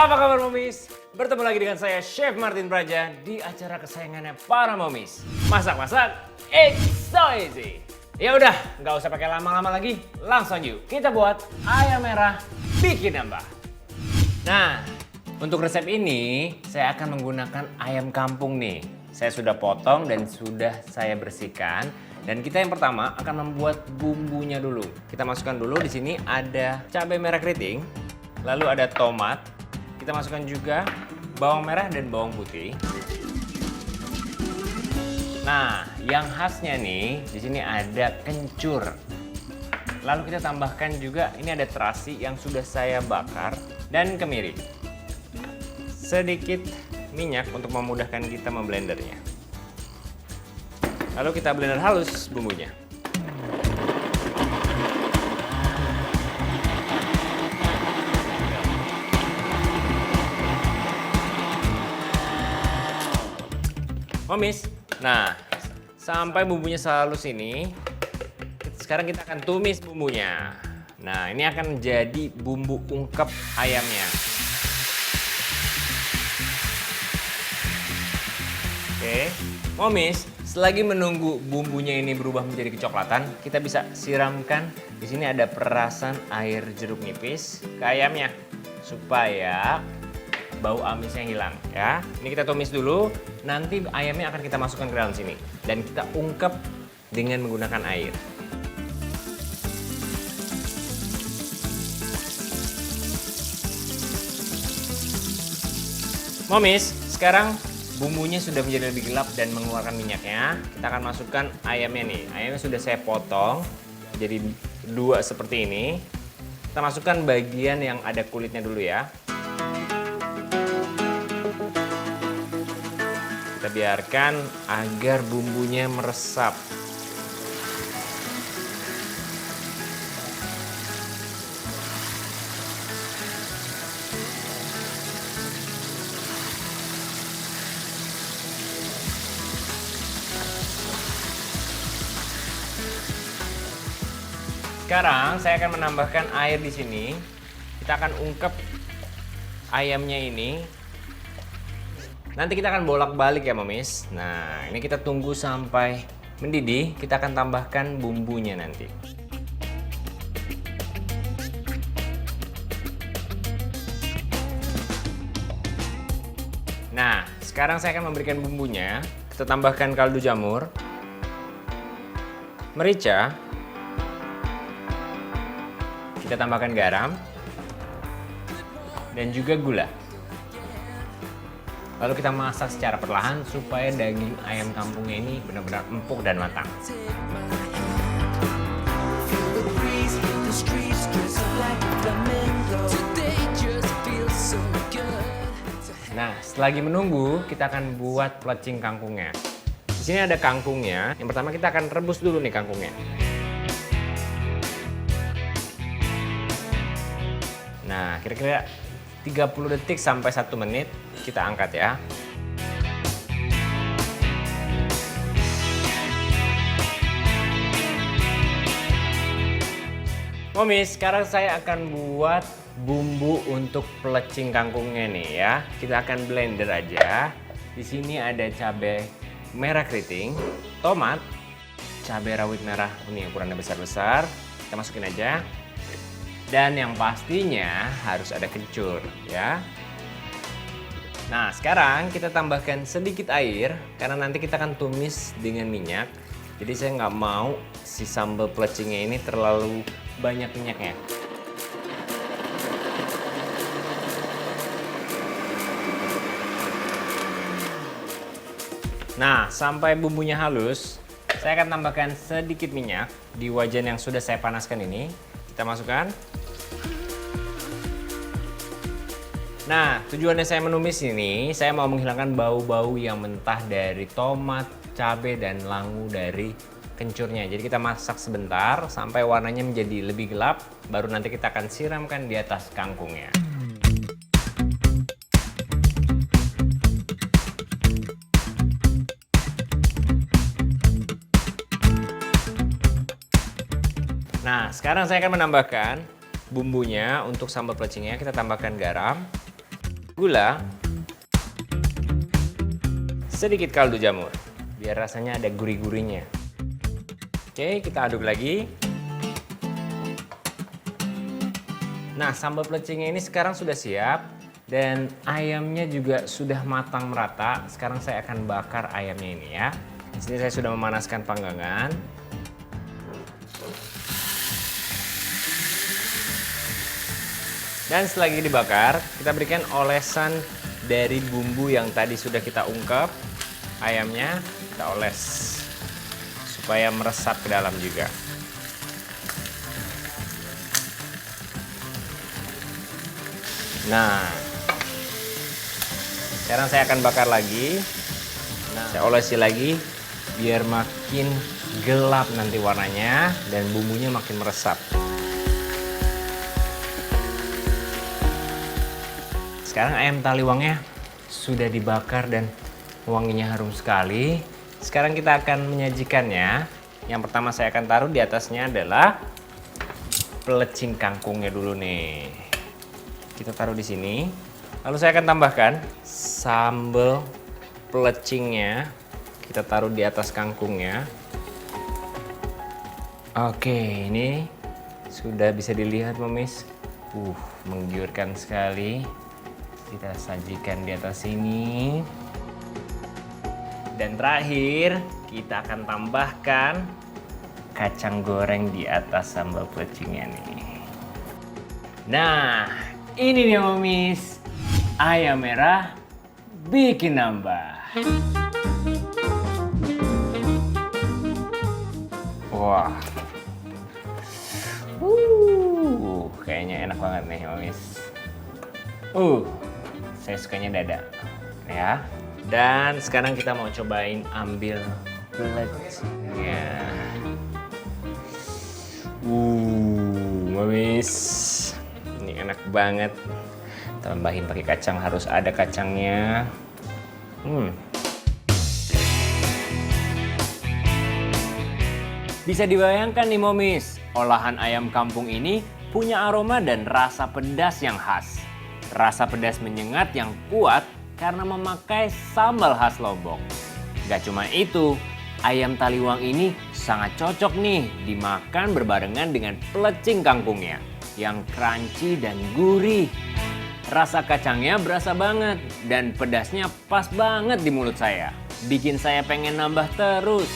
Apa kabar momis? Bertemu lagi dengan saya Chef Martin Praja di acara kesayangannya para momis. Masak-masak, it's so easy. Ya udah, nggak usah pakai lama-lama lagi. Langsung yuk kita buat ayam merah bikin nambah. Nah, untuk resep ini saya akan menggunakan ayam kampung nih. Saya sudah potong dan sudah saya bersihkan. Dan kita yang pertama akan membuat bumbunya dulu. Kita masukkan dulu di sini ada cabai merah keriting, lalu ada tomat. Kita masukkan juga bawang merah dan bawang putih. Nah, yang khasnya nih di sini ada kencur. Lalu kita tambahkan juga ini ada terasi yang sudah saya bakar dan kemiri. Sedikit minyak untuk memudahkan kita memblendernya. Lalu kita blender halus bumbunya. Momis, nah sampai bumbunya sehalus ini, sekarang kita akan tumis bumbunya. Nah ini akan menjadi bumbu ungkep ayamnya. Oke, momis, selagi menunggu bumbunya ini berubah menjadi kecoklatan, kita bisa siramkan. Di sini ada perasan air jeruk nipis ke ayamnya supaya bau amisnya hilang ya. Ini kita tumis dulu, nanti ayamnya akan kita masukkan ke dalam sini dan kita ungkep dengan menggunakan air. Momis, sekarang bumbunya sudah menjadi lebih gelap dan mengeluarkan minyaknya. Kita akan masukkan ayamnya nih. Ayamnya sudah saya potong jadi dua seperti ini. Kita masukkan bagian yang ada kulitnya dulu ya. Kita biarkan agar bumbunya meresap. Sekarang saya akan menambahkan air di sini. Kita akan ungkep ayamnya ini. Nanti kita akan bolak-balik ya momis. Nah ini kita tunggu sampai mendidih. Kita akan tambahkan bumbunya nanti. Nah sekarang saya akan memberikan bumbunya. Kita tambahkan kaldu jamur, merica, kita tambahkan garam, dan juga gula. Lalu kita masak secara perlahan supaya daging ayam kampungnya ini benar-benar empuk dan matang. Nah, selagi menunggu, kita akan buat plecing kangkungnya. Di sini ada kangkungnya. Yang pertama kita akan rebus dulu nih kangkungnya. Nah, kira-kira 30 detik sampai 1 menit kita angkat ya. Momis, sekarang saya akan buat bumbu untuk pelecing kangkungnya nih ya. Kita akan blender aja. Di sini ada cabai merah keriting, tomat, cabai rawit merah ini ukurannya besar-besar. Kita masukin aja. Dan yang pastinya harus ada kencur ya. Nah sekarang kita tambahkan sedikit air karena nanti kita akan tumis dengan minyak. Jadi saya nggak mau si sambal pelecingnya ini terlalu banyak minyaknya. Nah sampai bumbunya halus, saya akan tambahkan sedikit minyak di wajan yang sudah saya panaskan ini. Kita masukkan. Nah, tujuannya saya menumis ini, saya mau menghilangkan bau-bau yang mentah dari tomat, cabai, dan langu dari kencurnya. Jadi kita masak sebentar sampai warnanya menjadi lebih gelap, baru nanti kita akan siramkan di atas kangkungnya. Nah, sekarang saya akan menambahkan bumbunya untuk sambal pelecingnya. Kita tambahkan garam, gula, sedikit kaldu jamur, biar rasanya ada gurih-gurihnya. Oke, kita aduk lagi. Nah, sambal pelecingnya ini sekarang sudah siap dan ayamnya juga sudah matang merata. Sekarang saya akan bakar ayamnya ini ya. Di sini saya sudah memanaskan panggangan. Dan selagi dibakar, kita berikan olesan dari bumbu yang tadi sudah kita ungkep. Ayamnya kita oles supaya meresap ke dalam juga. Nah, sekarang saya akan bakar lagi. Nah, saya olesi lagi biar makin gelap nanti warnanya dan bumbunya makin meresap. Sekarang ayam taliwangnya sudah dibakar dan wanginya harum sekali. Sekarang kita akan menyajikannya. Yang pertama saya akan taruh di atasnya adalah pelecing kangkungnya dulu nih. Kita taruh di sini. Lalu saya akan tambahkan sambal pelecingnya. Kita taruh di atas kangkungnya. Oke, ini sudah bisa dilihat, Momis. Menggiurkan sekali. Kita sajikan di atas sini. Dan terakhir, kita akan tambahkan kacang goreng di atas sambal pelecingnya nih. Nah, ini nih Momis, ayam merah bikin nambah. Wah, kayaknya enak banget nih Momis. Saya sukanya dada, ya. Dan sekarang kita mau cobain ambil pelecingnya. Momis, ini enak banget. Tambahin pakai kacang, harus ada kacangnya. Bisa dibayangkan nih Momis, olahan ayam kampung ini punya aroma dan rasa pedas yang khas. Rasa pedas menyengat yang kuat karena memakai sambal khas Lombok. Gak cuma itu, ayam taliwang ini sangat cocok nih dimakan berbarengan dengan pelecing kangkungnya yang crunchy dan gurih. Rasa kacangnya berasa banget dan pedasnya pas banget di mulut saya. Bikin saya pengen nambah terus.